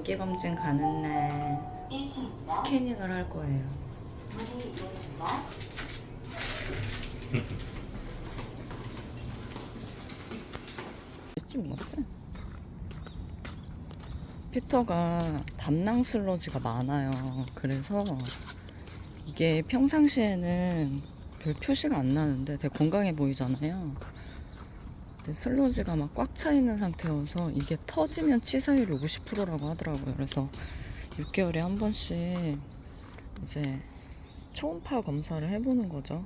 정기검진 가는 날 스캐닝을 할 거예요. 좀 맞지? 피터가 담낭 슬러지가 많아요. 그래서 이게 평상시에는 별 표시가 안 나는데 되게 건강해 보이잖아요. 이제 슬러지가 막 꽉 차 있는 상태여서 이게 터지면 치사율이 50%라고 하더라고요. 그래서 6개월에 한 번씩 이제 초음파 검사를 해보는 거죠.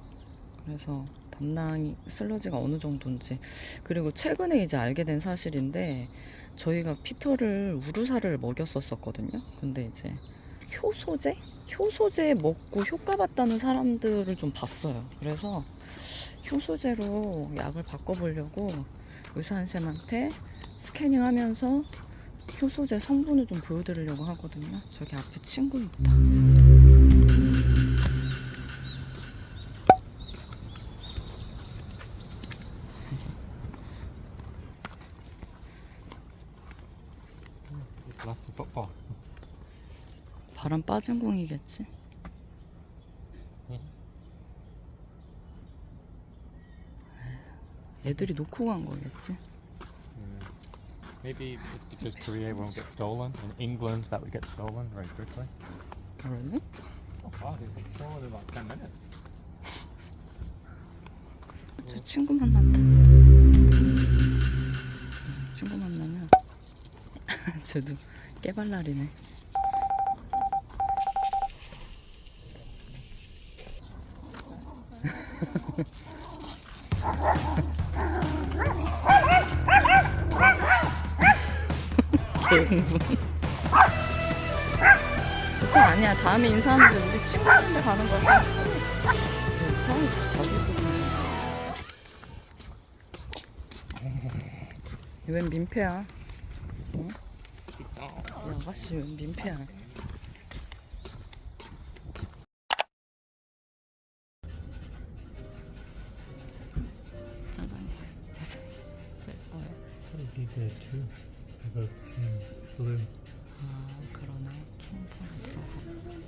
그래서 담낭 슬러지가 어느 정도인지. 그리고 최근에 이제 알게 된 사실인데, 저희가 피터를 우루사를 먹였었거든요. 근데 이제 효소제 먹고 효과 봤다는 사람들을 좀 봤어요. 그래서 효소제로 약을 바꿔보려고 의사 선생님한테 스캐닝 하면서 효소제 성분을 좀 보여드리려고 하거든요. 저기 앞에 친구 있다. 바람 빠진 공이겠지? 애들이 놓고 간 거겠지? Maybe it's because Korea won't get stolen. In England, that would get stolen very quickly. 그러네? Oh, wow, it gets stolen in about 10 minutes. 저 친구 만난다. 친구 만나면 쟤도 깨발랄이네. 개응분. 그거 아니야. 다음에 인사하면 돼. 우리 친구인데 가는 거야. 사람이 다 자고 있을 텐데. 웬 민폐야? 응? 이 아가씨 웬 민폐야? 짜잔. 뭐야? Probably be there too. They're both the same blue. 아, 그러네. 초음파로 들어가고,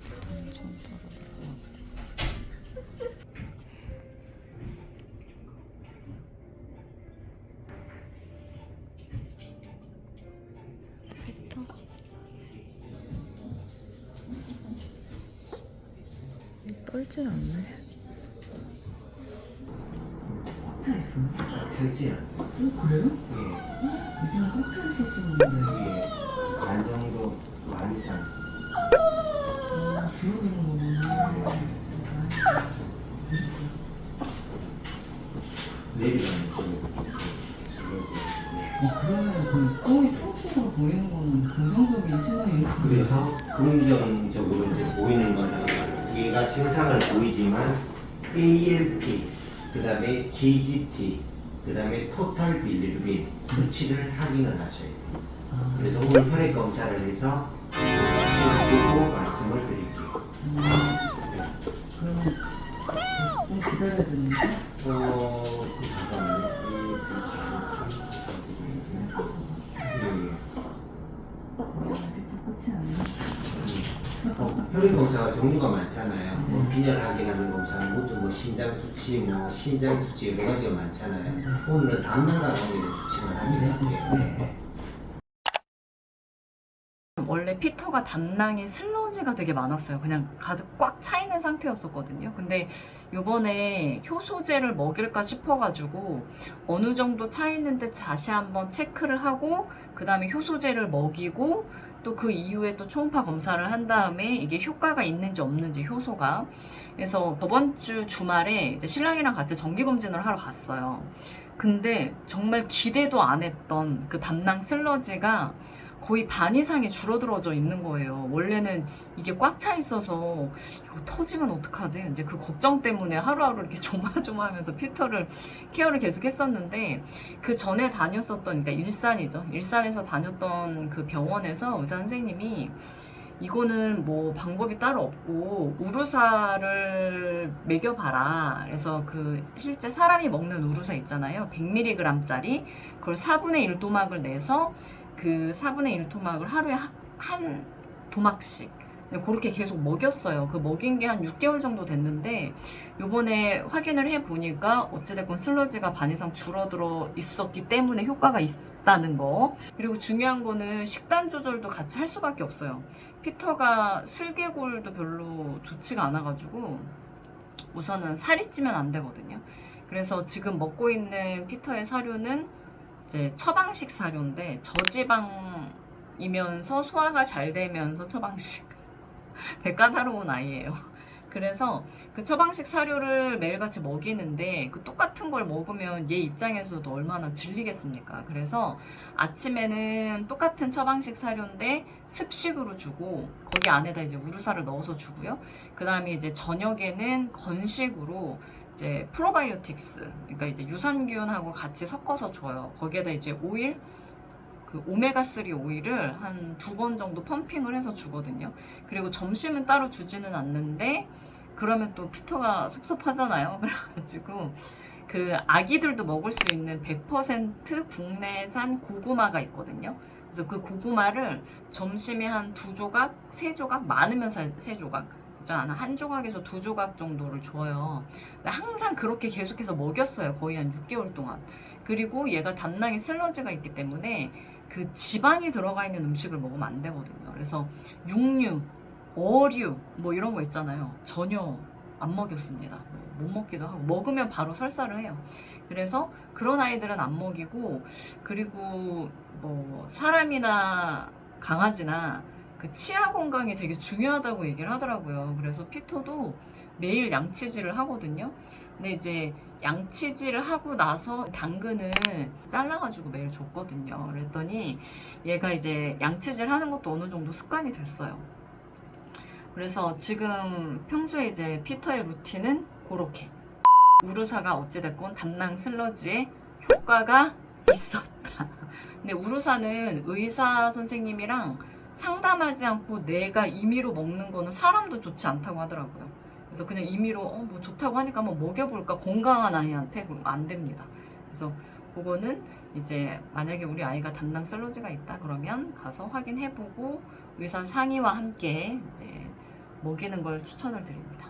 피터는 초음파로 들어가고. 피터. 떨질 않네. 꽉 차 있어요? 차있지 않아요. 그래요? 예. 요즘 꽉 차 있었었는데. 예. 반 정도 많이 이상. 줄어드는 거구나. 내리가는 좀. 그러면 그 똥이 초록색으로 보이는 거는 긍정적인 신호예요? 그래서 긍정적으로 이제 보이는 거는 얘가 증상을 보이지만 ALP, 그 다음에 GGT, 그 다음에 토탈 빌리루빈 수치를 확인을 하셔야 돼요. 그래서 오늘 혈액 검사를 해서 보고 말씀을 드릴게요. 그러면 좀 기다려야 되는데? 잠깐만요. 끝이 아니었어. 혈액 검사가 종류가 많잖아요. 뭐 빈혈 확인하는 검사는 것도 뭐 심장 수치, 뭐 신장 수치 여러 가지가 많잖아요. 오늘은 담낭과 관련된 수치만 확인할게요. 네. 원래 피터가 담낭에 슬러지가 되게 많았어요. 그냥 가득 꽉 차 있는 상태였었거든요. 근데 요번에 효소제를 먹일까 싶어가지고 어느 정도 차 있는데 다시 한번 체크를 하고, 그 다음에 효소제를 먹이고, 또 그 이후에 또 초음파 검사를 한 다음에 이게 효과가 있는지 없는지, 효소가. 그래서 저번 주 주말에 이제 신랑이랑 같이 정기검진을 하러 갔어요. 근데 정말 기대도 안 했던 그 담낭 슬러지가 거의 반 이상이 줄어들어져 있는 거예요. 원래는 이게 꽉 차 있어서 이거 터지면 어떡하지? 이제 그 걱정 때문에 하루하루 이렇게 조마조마하면서 피터를 케어를 계속 했었는데, 그 전에 다녔었던, 그러니까 일산이죠. 일산에서 다녔던 그 병원에서 의사 선생님이 이거는 뭐 방법이 따로 없고 우루사를 먹여봐라. 그래서 그 실제 사람이 먹는 우루사 있잖아요. 100mg짜리. 그걸 4분의 1 토막을 내서 그 4분의 1 토막을 하루에 한 도막씩 그렇게 계속 먹였어요. 그 먹인 게 한 6개월 정도 됐는데 요번에 확인을 해보니까 어찌됐건 슬러지가 반 이상 줄어들어 있었기 때문에 효과가 있다는 거. 그리고 중요한 거는 식단 조절도 같이 할 수밖에 없어요. 피터가 슬개골도 별로 좋지가 않아가지고 우선은 살이 찌면 안 되거든요. 그래서 지금 먹고 있는 피터의 사료는 이제 처방식 사료인데 저지방이면서 소화가 잘 되면서 처방식. 되게 까다로운 아이예요. 그래서 그 처방식 사료를 매일같이 먹이는데 그 똑같은 걸 먹으면 얘 입장에서도 얼마나 질리겠습니까? 그래서 아침에는 똑같은 처방식 사료인데 습식으로 주고 거기 안에다 이제 우루사를 넣어서 주고요. 그 다음에 이제 저녁에는 건식으로 이제 프로바이오틱스, 그러니까 이제 유산균하고 같이 섞어서 줘요. 거기에다 이제 오일, 그 오메가3 오일을 한 2번 정도 펌핑을 해서 주거든요. 그리고 점심은 따로 주지는 않는데 그러면 또 피터가 섭섭하잖아요. 그래가지고 그 아기들도 먹을 수 있는 100% 국내산 고구마가 있거든요. 그래서 그 고구마를 점심에 한 2조각, 3조각, 많으면 3조각, 그죠? 한 조각에서 2조각 정도를 줘요. 항상 그렇게 계속해서 먹였어요. 거의 한 6개월 동안. 그리고 얘가 담낭에 슬러지가 있기 때문에 그 지방이 들어가 있는 음식을 먹으면 안 되거든요. 그래서 육류, 어류 뭐 이런 거 있잖아요. 전혀 안 먹였습니다. 못 먹기도 하고 먹으면 바로 설사를 해요. 그래서 그런 아이들은 안 먹이고, 그리고 뭐 사람이나 강아지나 그 치아 건강이 되게 중요하다고 얘기를 하더라고요. 그래서 피터도 매일 양치질을 하거든요. 근데 이제 양치질을 하고 나서 당근을 잘라가지고 매일 줬거든요. 그랬더니 얘가 이제 양치질 하는 것도 어느 정도 습관이 됐어요. 그래서 지금 평소에 이제 피터의 루틴은 그렇게. 우루사가 어찌됐건 담낭 슬러지에 효과가 있었다. 근데 우루사는 의사 선생님이랑 상담하지 않고 내가 임의로 먹는 거는 사람도 좋지 않다고 하더라고요. 그래서 그냥 임의로 뭐 좋다고 하니까 한번 먹여볼까, 건강한 아이한테. 그러면 안 됩니다. 그래서 그거는 이제 만약에 우리 아이가 담낭 슬러지가 있다 그러면 가서 확인해보고 의사 상의와 함께 이제 먹이는 걸 추천을 드립니다.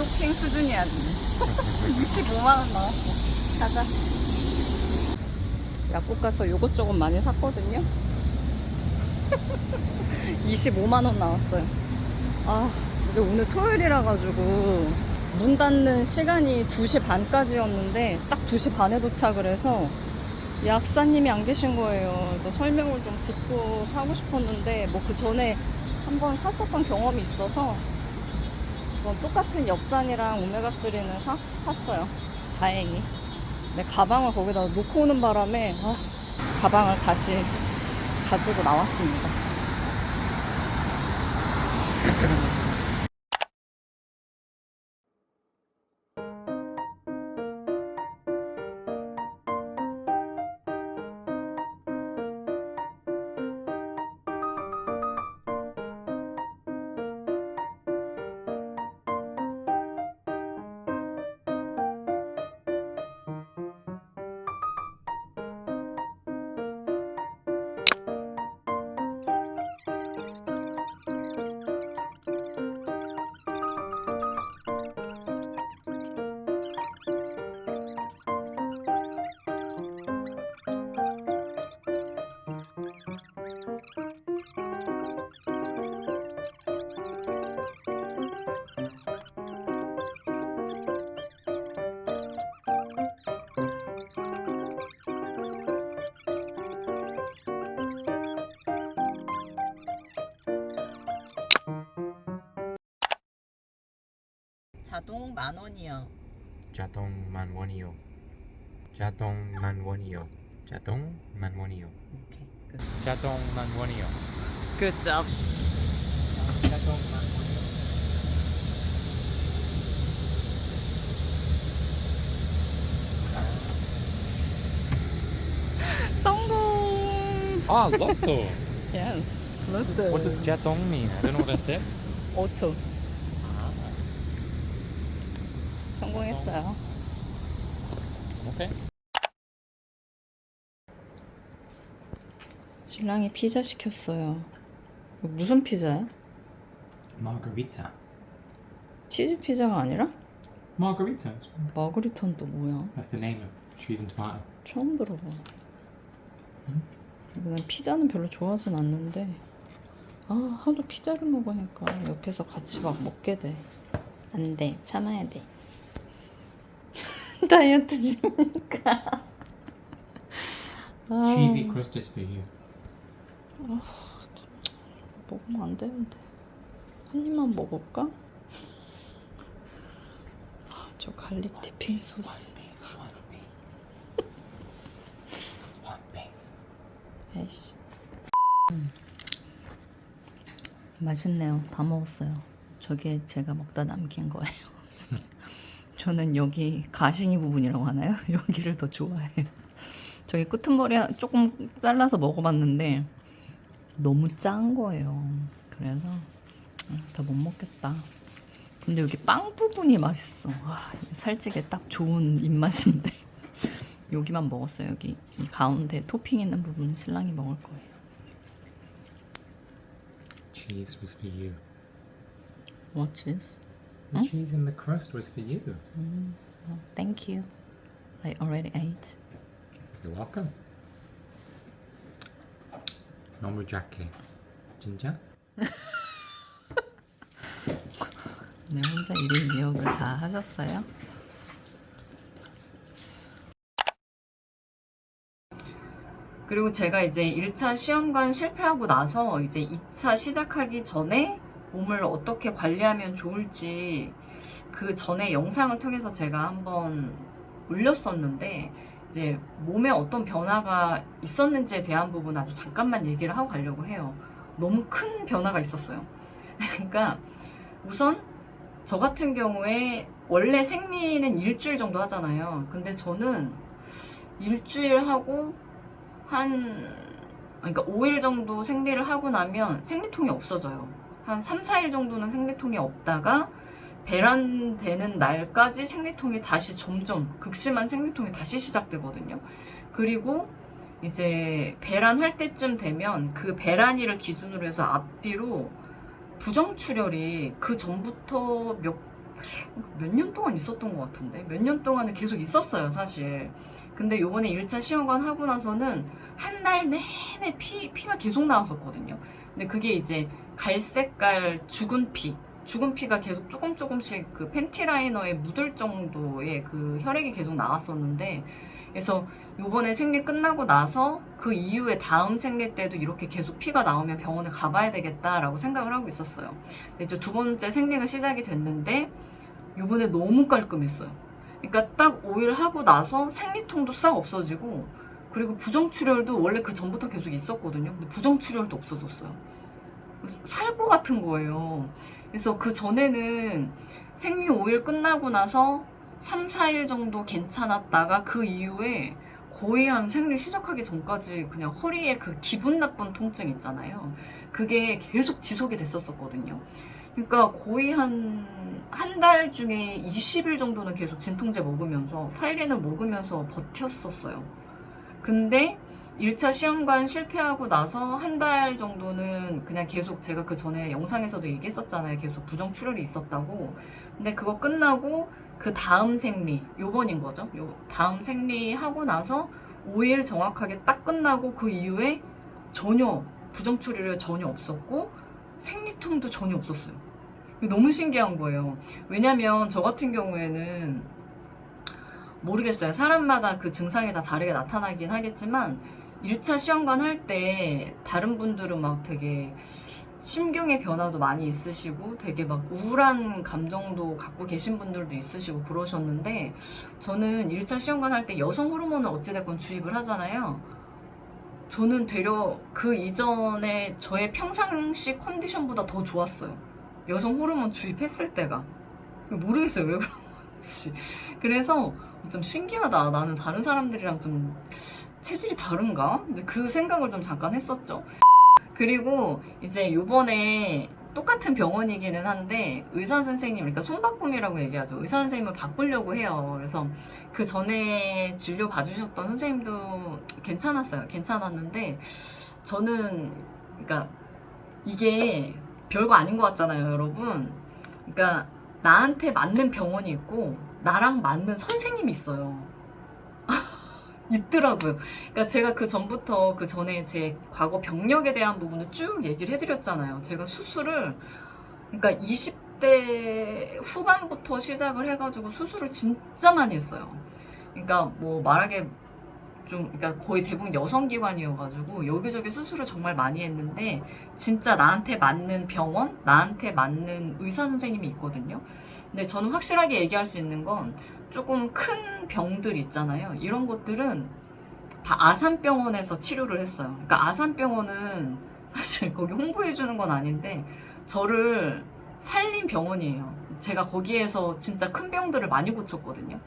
쇼핑 수준이야. 25만원 나왔어. 가자. 약국 가서 요것저것 많이 샀거든요. 25만원 나왔어요. 아, 근데 오늘 토요일이라 가지고 문 닫는 시간이 2시 반까지였는데 딱 2시 반에 도착을 해서 약사님이 안 계신 거예요. 그래서 설명을 좀 듣고 사고 싶었는데 뭐 그 전에 한번 샀었던 경험이 있어서 전 똑같은 엽산이랑 오메가3는 샀어요. 다행히. 근데 가방을 거기다 놓고 오는 바람에 가방을 다시 가지고 나왔습니다. 자동 10,000원이요. 자동만 원이요. 자동만 원이요. 자동만 원이요. 오케이. 끝. 자동만 원이요. Good job. 자동만 원이요. 성공. Ah, lotto. Yes. Lotto. What does jatong mean? I don't know what I said. 오토. 성공했어요. Okay. 신랑이 피자 시켰어요. 이거 무슨 피자야? Margarita. 치즈 피자가 아니라? Margarita. 마그리톤 또 뭐야? That's the name of cheese and tomato. 처음 들어봐. 난 피자는 별로 좋아하진 않는데 하도 피자를 먹으니까 옆에서 같이 막 먹게 돼. 안 돼. 참아야 돼. 다이어트 중이니까. Cheesy crust is for you. 먹으면 안 되는데. 한 입만 먹을까? 저 갈릭 디핑 소스. One base. 에이씨. 맛있네요. 다 먹었어요. 저게 제가 먹다 남긴 거예요. 저는 여기 가시기 부분이라고 하나요? 여기를 더 좋아해요. 저기 끄트머리 조금 잘라서 먹어봤는데 너무 짠 거예요. 그래서 더 못 먹겠다. 근데 여기 빵 부분이 맛있어. 와, 살찌게 딱 좋은 입맛인데 여기만 먹었어요. 여기 이 가운데 토핑 있는 부분은 신랑이 먹을 거예요. Cheese was for you. What's this? The cheese in the crust was for you. Thank you. I already ate. You're welcome. 너무 작게. 진짜? 네, 혼자 1인 2역을 다 하셨어요? 그리고 제가 이제 1차 시험관 실패하고 나서 이제 2차 시작하기 전에 몸을 어떻게 관리하면 좋을지 그 전에 영상을 통해서 제가 한번 올렸었는데 이제 몸에 어떤 변화가 있었는지에 대한 부분 아주 잠깐만 얘기를 하고 가려고 해요. 너무 큰 변화가 있었어요. 그러니까 우선 저 같은 경우에 원래 생리는 일주일 정도 하잖아요. 근데 저는 일주일 하고 그러니까 5일 정도 생리를 하고 나면 생리통이 없어져요. 한 3, 4일 정도는 생리통이 없다가 배란되는 날까지 생리통이 다시 점점 극심한 생리통이 다시 시작되거든요. 그리고 이제 배란할 때쯤 되면 그 배란일을 기준으로 해서 앞뒤로 부정출혈이 그 전부터 몇 년 동안 있었던 것 같은데 몇 년 동안은 계속 있었어요 사실. 근데 요번에 1차 시험관 하고 나서는 한 달 내내 피가 계속 나왔었거든요. 근데 그게 이제 갈색깔 죽은 피가 계속 조금씩 그 팬티 라이너에 묻을 정도의 그 혈액이 계속 나왔었는데, 그래서 요번에 생리 끝나고 나서 그 이후에 다음 생리 때도 이렇게 계속 피가 나오면 병원에 가봐야 되겠다라고 생각을 하고 있었어요. 근데 이제 두 번째 생리가 시작이 됐는데 요번에 너무 깔끔했어요. 그러니까 딱 5일 하고 나서 생리통도 싹 없어지고, 그리고 부정출혈도 원래 그 전부터 계속 있었거든요. 근데 부정출혈도 없어졌어요. 살 것 같은 거예요. 그래서 그 전에는 생리 5일 끝나고 나서 3, 4일 정도 괜찮았다가 그 이후에 거의 한 생리 시작하기 전까지 그냥 허리에 그 기분 나쁜 통증 있잖아요. 그게 계속 지속이 됐었거든요. 그러니까 거의 한 달 중에 20일 정도는 계속 진통제 먹으면서 타이레놀 먹으면서 버텼었어요. 근데 1차 시험관 실패하고 나서 한 달 정도는 그냥 계속, 제가 그 전에 영상에서도 얘기했었잖아요. 계속 부정출혈이 있었다고. 근데 그거 끝나고 그 다음 생리, 요번인 거죠. 요 다음 생리 하고 나서 5일 정확하게 딱 끝나고 그 이후에 전혀 부정출혈이 전혀 없었고 생리통도 전혀 없었어요. 너무 신기한 거예요. 왜냐면 저 같은 경우에는 모르겠어요. 사람마다 그 증상이 다 다르게 나타나긴 하겠지만 1차 시험관 할 때 다른 분들은 막 되게 심경의 변화도 많이 있으시고 되게 막 우울한 감정도 갖고 계신 분들도 있으시고 그러셨는데, 저는 1차 시험관 할 때 여성 호르몬을 어찌됐건 주입을 하잖아요. 저는 되려 그 이전에 저의 평상시 컨디션보다 더 좋았어요. 여성 호르몬 주입했을 때가. 모르겠어요, 왜 그런지. 그래서 좀 신기하다. 나는 다른 사람들이랑 좀 체질이 다른가? 근데 그 생각을 좀 잠깐 했었죠. 그리고 이제 요번에 똑같은 병원이기는 한데 의사 선생님, 그러니까 손바꿈이라고 얘기하죠. 의사 선생님을 바꾸려고 해요. 그래서 그 전에 진료 봐주셨던 선생님도 괜찮았어요. 괜찮았는데 저는, 그러니까 이게 별거 아닌 것 같잖아요, 여러분. 그러니까 나한테 맞는 병원이 있고 나랑 맞는 선생님이 있어요. 있더라고요. 그러니까 제가 그 전부터, 그 전에 제 과거 병력에 대한 부분을 쭉 얘기를 해드렸잖아요. 제가 수술을, 그러니까 20대 후반부터 시작을 해가지고 수술을 진짜 많이 했어요. 그러니까 뭐 말하게 좀, 그러니까 거의 대부분 여성기관이어가지고 여기저기 수술을 정말 많이 했는데, 진짜 나한테 맞는 병원, 나한테 맞는 의사 선생님이 있거든요. 근데 저는 확실하게 얘기할 수 있는 건, 조금 큰 병들 있잖아요. 이런 것들은 다 아산병원에서 치료를 했어요. 그러니까 아산병원은 사실 거기 홍보해주는 건 아닌데 저를 살린 병원이에요. 제가 거기에서 진짜 큰 병들을 많이 고쳤거든요.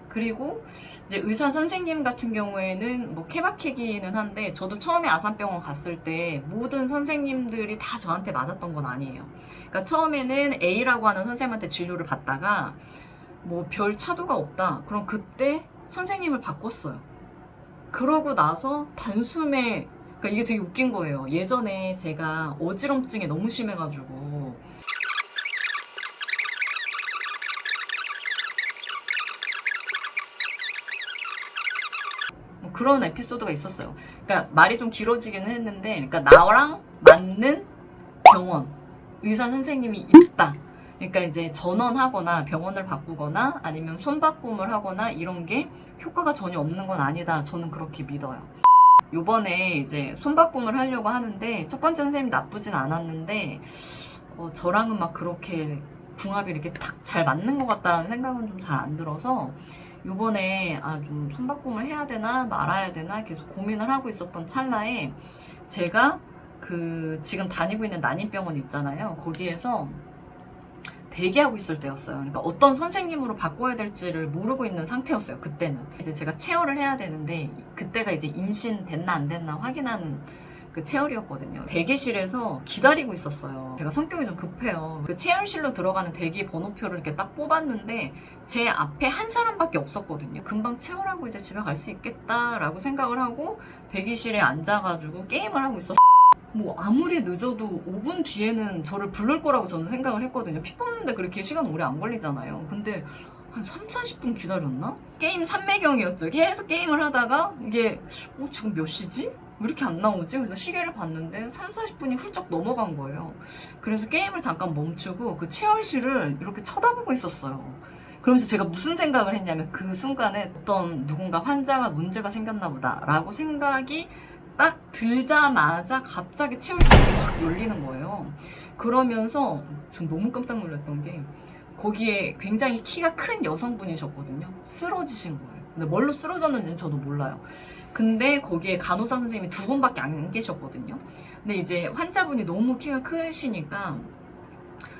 그리고 이제 의사 선생님 같은 경우에는 뭐 케바케기는 한데, 저도 처음에 아산병원 갔을 때 모든 선생님들이 다 저한테 맞았던 건 아니에요. 그러니까 처음에는 A라고 하는 선생님한테 진료를 받다가 뭐 별 차도가 없다. 그럼 그때 선생님을 바꿨어요. 그러고 나서 단숨에, 그러니까 이게 되게 웃긴 거예요. 예전에 제가 어지럼증이 너무 심해가지고 뭐 그런 에피소드가 있었어요. 그러니까 말이 좀 길어지기는 했는데, 그러니까 나랑 맞는 병원, 의사 선생님이 있다. 그러니까 이제 전원하거나 병원을 바꾸거나 아니면 손바꿈을 하거나 이런 게 효과가 전혀 없는 건 아니다. 저는 그렇게 믿어요. 요번에 이제 손바꿈을 하려고 하는데, 첫 번째 선생님이 나쁘진 않았는데 저랑은 막 그렇게 궁합이 이렇게 탁 잘 맞는 것 같다라는 생각은 좀 잘 안 들어서, 요번에 좀 손바꿈을 해야 되나 말아야 되나 계속 고민을 하고 있었던 찰나에, 제가 그 지금 다니고 있는 난임병원 있잖아요. 거기에서 대기하고 있을 때였어요. 그러니까 어떤 선생님으로 바꿔야 될지를 모르고 있는 상태였어요. 그때는 이제 제가 체열을 해야 되는데, 그때가 이제 임신 됐나 안 됐나 확인하는 그 체열이었거든요. 대기실에서 기다리고 있었어요. 제가 성격이 좀 급해요. 그 체열실로 들어가는 대기 번호표를 이렇게 딱 뽑았는데 제 앞에 한 사람밖에 없었거든요. 금방 체열하고 이제 집에 갈 수 있겠다라고 생각을 하고 대기실에 앉아가지고 게임을 하고 있었어요. 뭐 아무리 늦어도 5분 뒤에는 저를 부를 거라고 저는 생각을 했거든요. 피 뽑는데 그렇게 시간 오래 안 걸리잖아요. 근데 한 30-40분 기다렸나? 게임 삼매경이었죠. 계속 게임을 하다가 이게 지금 몇 시지? 왜 이렇게 안 나오지? 그래서 시계를 봤는데 30-40분이 훌쩍 넘어간 거예요. 그래서 게임을 잠깐 멈추고 그 체열실을 이렇게 쳐다보고 있었어요. 그러면서 제가 무슨 생각을 했냐면, 그 순간에 어떤 누군가 환자가 문제가 생겼나 보다 라고 생각이 딱 들자마자 갑자기 체열실이 확 열리는 거예요. 그러면서 전 너무 깜짝 놀랐던 게, 거기에 굉장히 키가 큰 여성분이셨거든요. 쓰러지신 거예요. 근데 뭘로 쓰러졌는지는 저도 몰라요. 근데 거기에 간호사 선생님이 2분밖에 안 계셨거든요. 근데 이제 환자분이 너무 키가 크시니까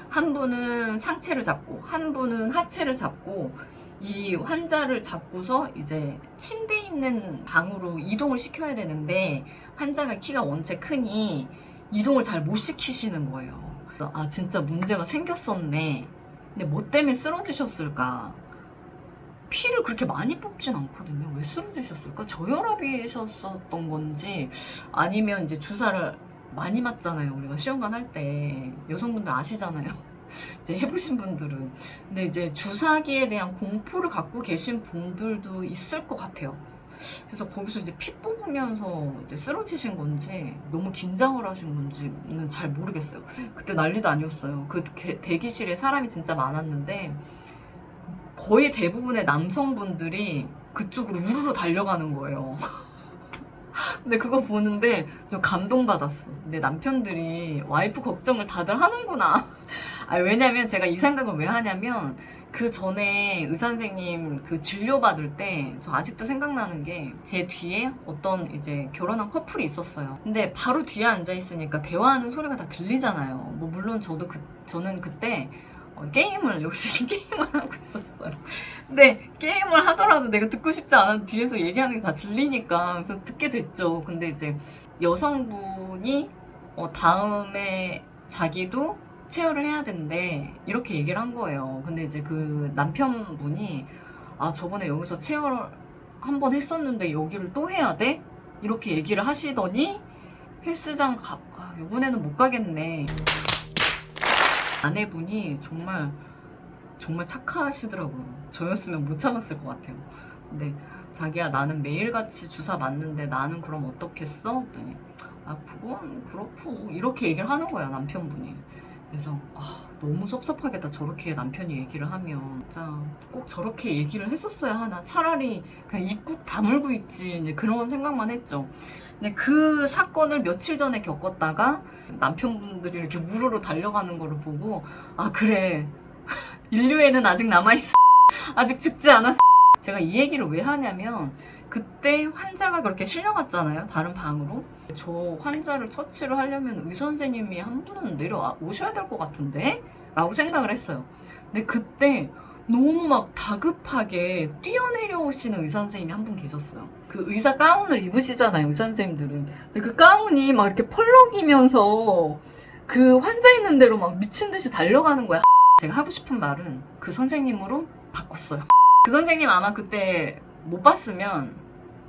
한 분은 상체를 잡고 한 분은 하체를 잡고 이 환자를 잡고서 이제 침대 있는 방으로 이동을 시켜야 되는데, 환자가 키가 원체 크니 이동을 잘 못 시키시는 거예요. 진짜 문제가 생겼었네. 근데 뭐 때문에 쓰러지셨을까? 피를 그렇게 많이 뽑진 않거든요. 왜 쓰러지셨을까? 저혈압이셨었던 건지, 아니면 이제 주사를 많이 맞잖아요. 우리가 시험관 할 때 여성분들 아시잖아요. 이제 해보신 분들은. 근데 이제 주사기에 대한 공포를 갖고 계신 분들도 있을 것 같아요. 그래서 거기서 이제 피 뽑으면서 이제 쓰러지신 건지 너무 긴장을 하신 건지는 잘 모르겠어요. 그때 난리도 아니었어요. 그 대기실에 사람이 진짜 많았는데 거의 대부분의 남성분들이 그쪽으로 우르르 달려가는 거예요. 근데 그거 보는데 좀 감동받았어. 내 남편들이 와이프 걱정을 다들 하는구나. 아니, 왜냐면 제가 이 생각을 왜 하냐면 그 전에 의사 선생님 그 진료받을 때 저 아직도 생각나는 게 제 뒤에 어떤 이제 결혼한 커플이 있었어요. 근데 바로 뒤에 앉아 있으니까 대화하는 소리가 다 들리잖아요. 뭐 물론 저는 그때 게임을 역시 게임을 하고 있었어요. 근데 게임을 하더라도 내가 듣고 싶지 않아도 뒤에서 얘기하는 게 다 들리니까 그래서 듣게 됐죠. 근데 이제 여성분이 다음에 자기도 체열을 해야 된대 이렇게 얘기를 한 거예요. 근데 이제 그 남편분이 아 저번에 여기서 체열 한 번 했었는데 여기를 또 해야 돼? 이렇게 얘기를 하시더니 헬스장 이번에는 못 가겠네. 아내분이 정말 착하시더라고요. 저였으면 못 참았을 것 같아요. 근데 자기야 나는 매일같이 주사 맞는데 나는 그럼 어떻겠어? 그랬더니 아 그건 그렇고 이렇게 얘기를 하는 거야 남편분이. 그래서 너무 섭섭하겠다 저렇게 남편이 얘기를 하면. 진짜 꼭 저렇게 얘기를 했었어야 하나. 차라리 그냥 입국 다물고 있지 이제 그런 생각만 했죠. 근데 그 사건을 며칠 전에 겪었다가 남편분들이 이렇게 우르르 달려가는 거를 보고 아 그래 인류에는 아직 남아있어. 아직 죽지 않았어. 제가 이 얘기를 왜 하냐면 그때 환자가 그렇게 실려갔잖아요. 다른 방으로. 저 환자를 처치를 하려면 의사 선생님이 한 분은 내려오셔야 될 것 같은데? 라고 생각을 했어요. 근데 그때 너무 막 다급하게 뛰어내려오시는 의사 선생님이 한 분 계셨어요. 그 의사 가운을 입으시잖아요, 의사 선생님들은. 근데 그 가운이 막 이렇게 펄럭이면서 그 환자 있는 대로 막 미친 듯이 달려가는 거야. 제가 하고 싶은 말은 그 선생님으로 바꿨어요. 그 선생님 아마 그때 못 봤으면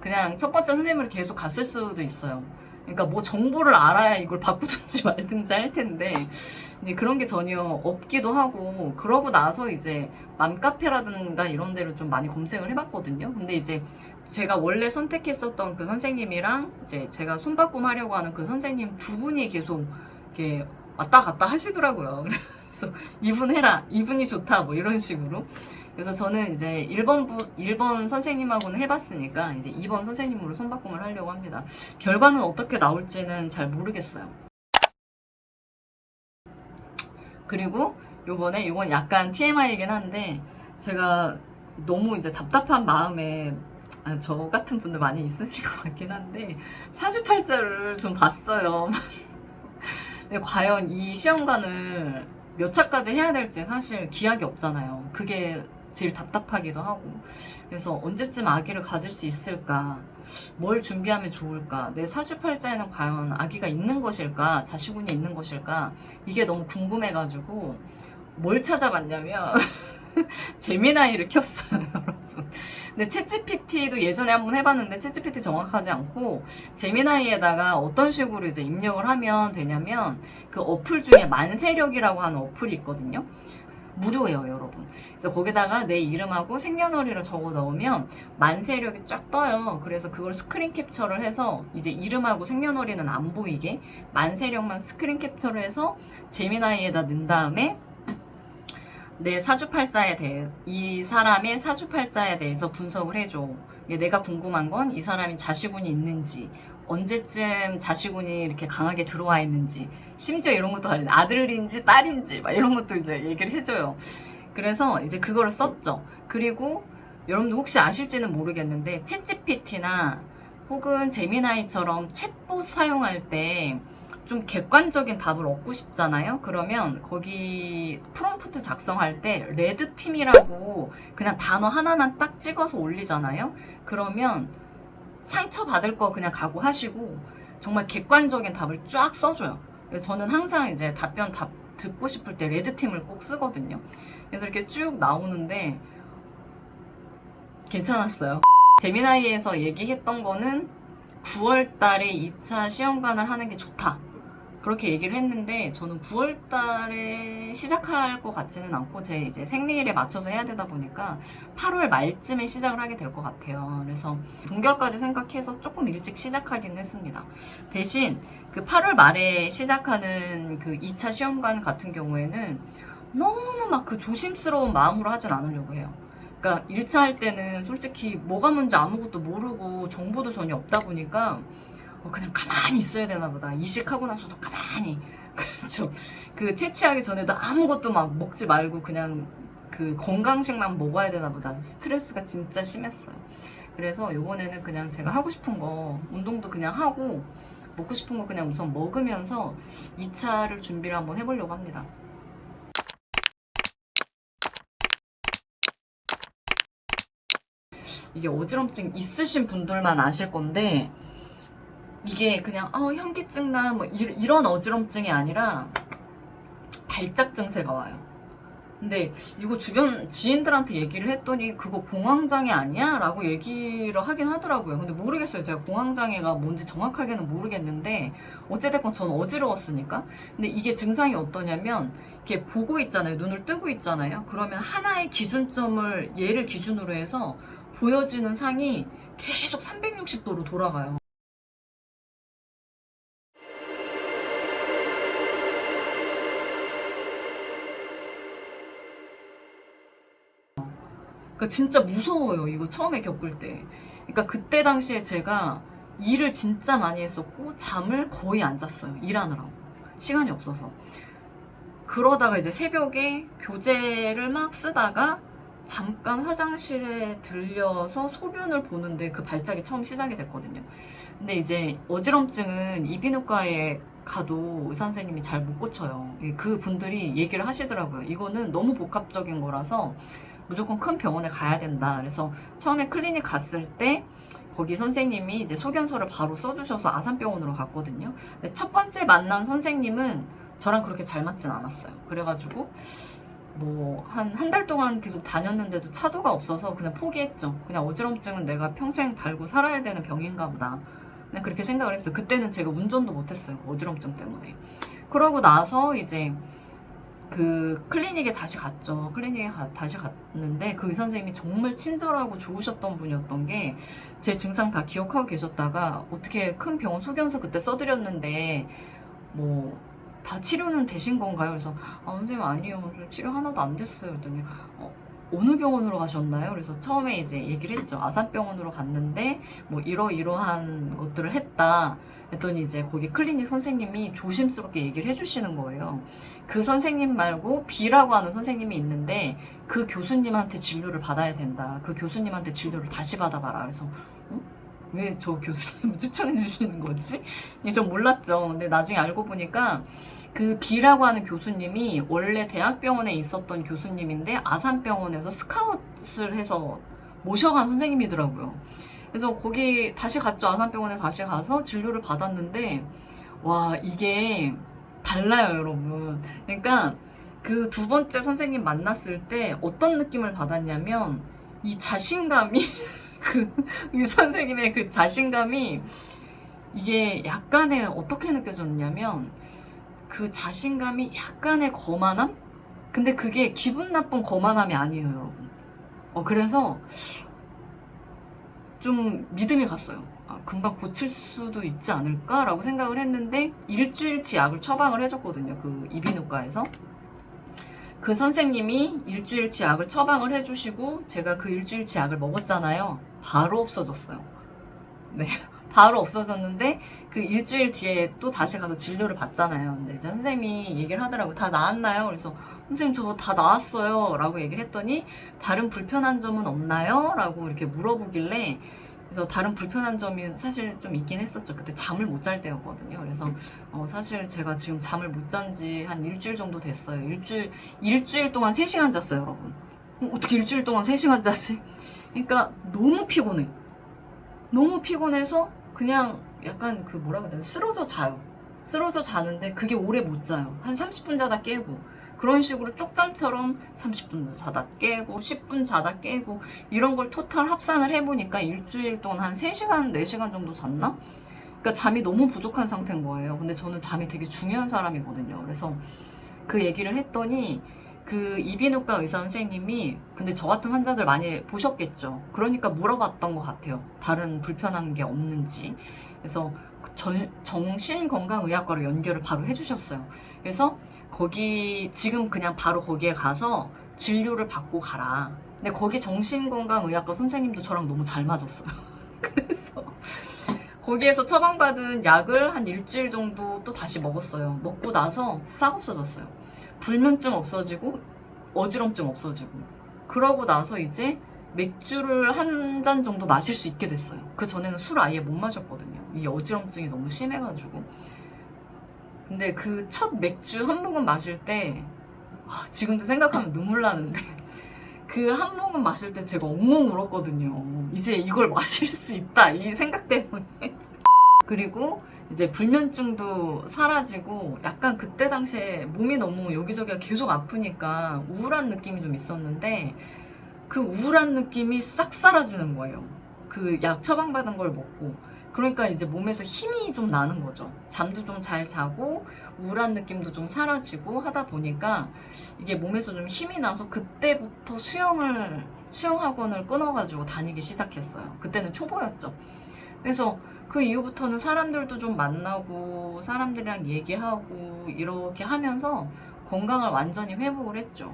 그냥 첫 번째 선생님으로 계속 갔을 수도 있어요. 그러니까 뭐 정보를 알아야 이걸 바꾸든지 말든지 할 텐데 근데 그런 게 전혀 없기도 하고 그러고 나서 이제 맘카페라든가 이런 데를 좀 많이 검색을 해봤거든요. 근데 이제 제가 원래 선택했었던 그 선생님이랑 이제 제가 손바꿈 하려고 하는 그 선생님 두 분이 계속 이렇게 왔다 갔다 하시더라고요. 그래서 이분 해라, 이분이 좋다 뭐 이런 식으로. 그래서 저는 이제 1번 선생님하고는 해봤으니까 이제 2번 선생님으로 손바꿈을 하려고 합니다. 결과는 어떻게 나올지는 잘 모르겠어요. 그리고 이건 약간 TMI이긴 한데 제가 너무 이제 답답한 마음에 저 같은 분들 많이 있으실 것 같긴 한데 사주팔자를 좀 봤어요. 근데 과연 이 시험관을 몇 차까지 해야 될지 사실 기약이 없잖아요. 그게 제일 답답하기도 하고. 그래서 언제쯤 아기를 가질 수 있을까? 뭘 준비하면 좋을까? 내 사주팔자에는 과연 아기가 있는 것일까? 자식운이 있는 것일까? 이게 너무 궁금해가지고 뭘 찾아봤냐면 제미나이를 켰어요, 여러분. 근데 챗GPT도 예전에 한번 해봤는데 챗GPT 정확하지 않고 제미나이에다가 어떤 식으로 이제 입력을 하면 되냐면 그 어플 중에 만세력이라고 하는 어플이 있거든요. 무료예요, 여러분. 그래서 거기다가 내 이름하고 생년월일을 적어 넣으면 만세력이 쫙 떠요. 그래서 그걸 스크린 캡처를 해서 이제 이름하고 생년월일은 안 보이게 만세력만 스크린 캡처를 해서 제미나이에다 넣은 다음에 내 사주팔자에 대해 이 사람의 사주팔자에 대해서 분석을 해줘. 내가 궁금한 건 이 사람이 자식운이 있는지 언제쯤 자식운이 이렇게 강하게 들어와 있는지 심지어 이런 것도 다른데 아들인지 딸인지 막 이런 것도 이제 얘기를 해줘요. 그래서 이제 그거를 썼죠. 그리고 여러분들 혹시 아실지는 모르겠는데 챗GPT나 혹은 제미나이처럼 챗봇 사용할 때 좀 객관적인 답을 얻고 싶잖아요. 그러면 거기 프롬프트 작성할 때 레드팀이라고 그냥 단어 하나만 딱 찍어서 올리잖아요. 그러면 상처받을 거 그냥 각오하시고 정말 객관적인 답을 쫙 써줘요. 그래서 저는 항상 이제 답 듣고 싶을 때 레드팀을 꼭 쓰거든요. 그래서 이렇게 쭉 나오는데 괜찮았어요. 제미나이에서 얘기했던 거는 9월 달에 2차 시험관을 하는 게 좋다. 그렇게 얘기를 했는데 저는 9월 달에 시작할 것 같지는 않고 제 이제 생리일에 맞춰서 해야 되다 보니까 8월 말쯤에 시작을 하게 될 것 같아요. 그래서 동결까지 생각해서 조금 일찍 시작하긴 했습니다. 대신 그 8월 말에 시작하는 그 2차 시험관 같은 경우에는 너무 막 그 조심스러운 마음으로 하진 않으려고 해요. 그러니까 1차 할 때는 솔직히 뭐가 뭔지 아무것도 모르고 정보도 전혀 없다 보니까 그냥 가만히 있어야 되나 보다. 이식하고 나서도 가만히. 그렇죠. 그 채취하기 전에도 아무것도 막 먹지 말고 그냥 그 건강식만 먹어야 되나 보다. 스트레스가 진짜 심했어요. 그래서 요번에는 그냥 제가 하고 싶은 거 운동도 그냥 하고 먹고 싶은 거 그냥 우선 먹으면서 2차를 준비를 한번 해보려고 합니다. 이게 어지럼증 있으신 분들만 아실 건데 이게 그냥 현기증나 뭐 이런 어지럼증이 아니라 발작 증세가 와요. 근데 이거 주변 지인들한테 얘기를 했더니 그거 공황장애 아니야? 라고 얘기를 하긴 하더라고요. 근데 모르겠어요. 제가 공황장애가 뭔지 정확하게는 모르겠는데 어찌됐건 전 어지러웠으니까. 근데 이게 증상이 어떠냐면 이렇게 보고 있잖아요. 눈을 뜨고 있잖아요. 그러면 하나의 기준점을 얘를 기준으로 해서 보여지는 상이 계속 360도로 돌아가요. 그러니까 진짜 무서워요. 이거 처음에 겪을 때. 그러니까 그때 당시에 제가 일을 진짜 많이 했었고 잠을 거의 안 잤어요. 일하느라고. 시간이 없어서. 그러다가 이제 새벽에 교재를 막 쓰다가 잠깐 화장실에 들려서 소변을 보는데 그 발작이 처음 시작이 됐거든요. 근데 이제 어지럼증은 이비인후과에 가도 의사 선생님이 잘 못 고쳐요. 그 분들이 얘기를 하시더라고요. 이거는 너무 복합적인 거라서 무조건 큰 병원에 가야 된다. 그래서 처음에 클리닉 갔을 때 거기 선생님이 이제 소견서를 바로 써주셔서 아산병원으로 갔거든요. 근데 첫 번째 만난 선생님은 저랑 그렇게 잘 맞진 않았어요. 그래가지고 뭐 한 달 동안 계속 다녔는데도 차도가 없어서 그냥 포기했죠. 그냥 어지럼증은 내가 평생 달고 살아야 되는 병인가 보다. 그냥 그렇게 생각을 했어요. 그때는 제가 운전도 못했어요. 그 어지럼증 때문에. 그러고 나서 이제 그 클리닉에 다시 갔죠. 클리닉에 다시 갔는데 그 의사 선생님이 정말 친절하고 좋으셨던 분이었던 게 제 증상 다 기억하고 계셨다가 어떻게 큰 병원 소견서 그때 써드렸는데 뭐 다 치료는 되신 건가요? 그래서 선생님 아니요. 치료 하나도 안 됐어요. 그랬더니 어느 병원으로 가셨나요? 그래서 처음에 이제 얘기를 했죠. 아산병원으로 갔는데 뭐 이러이러한 것들을 했다. 했더니 이제 거기 클리닉 선생님이 조심스럽게 얘기를 해주시는 거예요. 그 선생님 말고 B라고 하는 선생님이 있는데 그 교수님한테 진료를 받아야 된다. 그 교수님한테 진료를 다시 받아봐라. 그래서 왜 저 교수님을 추천해 주시는 거지? 전 몰랐죠. 근데 나중에 알고 보니까 그 B라고 하는 교수님이 원래 대학병원에 있었던 교수님인데 아산병원에서 스카웃을 해서 모셔간 선생님이더라고요. 그래서 거기 다시 갔죠. 아산병원에 다시 가서 진료를 받았는데 와 이게 달라요 여러분. 그러니까 그 두 번째 선생님 만났을 때 어떤 느낌을 받았냐면 이 자신감이 그 의사 선생님의 그 자신감이 이게 약간의 어떻게 느껴졌냐면 그 자신감이 약간의 거만함? 근데 그게 기분 나쁜 거만함이 아니에요 여러분. 그래서 좀 믿음이 갔어요. 금방 고칠 수도 있지 않을까라고 생각을 했는데 일주일치 약을 처방을 해줬거든요. 그 이비인후과에서. 그 선생님이 일주일치 약을 처방을 해주시고 제가 그 일주일치 약을 먹었잖아요. 바로 없어졌어요. 네, 바로 없어졌는데 그 일주일 뒤에 또 다시 가서 진료를 받잖아요. 근데 이제 선생님이 얘기를 하더라고요. 다 나았나요? 그래서 선생님 저 다 나았어요 라고 얘기를 했더니 다른 불편한 점은 없나요? 라고 이렇게 물어보길래 그래서 다른 불편한 점이 사실 좀 있긴 했었죠. 그때 잠을 못 잘 때였거든요. 그래서 사실 제가 지금 잠을 못 잔 지 한 일주일 정도 됐어요. 일주일 동안 3시간 잤어요, 여러분. 어떻게 일주일 동안 3시간 자지? 그러니까 너무 피곤해. 너무 피곤해서 그냥 약간 그 뭐라고 해야 되나 쓰러져 자요. 쓰러져 자는데 그게 오래 못 자요. 한 30분 자다 깨고 그런 식으로 쪽잠처럼 30분 자다 깨고 10분 자다 깨고 이런 걸 토탈 합산을 해보니까 일주일 동안 한 3시간, 4시간 정도 잤나? 그러니까 잠이 너무 부족한 상태인 거예요. 근데 저는 잠이 되게 중요한 사람이거든요. 그래서 그 얘기를 했더니 그 이비인후과 의사 선생님이 근데 저 같은 환자들 많이 보셨겠죠. 그러니까 물어봤던 것 같아요. 다른 불편한 게 없는지. 그래서 정신건강의학과로 연결을 바로 해주셨어요. 그래서 거기 지금 그냥 바로 거기에 가서 진료를 받고 가라. 근데 거기 정신건강의학과 선생님도 저랑 너무 잘 맞았어요. 그래서 거기에서 처방받은 약을 한 일주일 정도 또 다시 먹었어요. 먹고 나서 싹 없어졌어요. 불면증 없어지고 어지럼증 없어지고. 그러고 나서 이제 맥주를 한 잔 정도 마실 수 있게 됐어요. 그 전에는 술 아예 못 마셨거든요. 이 어지럼증이 너무 심해가지고. 근데 그 첫 맥주 한 모금 마실 때 지금도 생각하면 눈물 나는데 그 한 모금 마실 때 제가 엉엉 울었거든요. 이제 이걸 마실 수 있다 이 생각 때문에. 그리고 이제 불면증도 사라지고 약간 그때 당시에 몸이 너무 여기저기가 계속 아프니까 우울한 느낌이 좀 있었는데 그 우울한 느낌이 싹 사라지는 거예요. 그 약 처방받은 걸 먹고. 그러니까 이제 몸에서 힘이 좀 나는 거죠. 잠도 좀 잘 자고 우울한 느낌도 좀 사라지고 하다 보니까 이게 몸에서 좀 힘이 나서 그때부터 수영학원을 끊어가지고 다니기 시작했어요. 그때는 초보였죠. 그래서 그 이후부터는 사람들도 좀 만나고 사람들이랑 얘기하고 이렇게 하면서 건강을 완전히 회복을 했죠.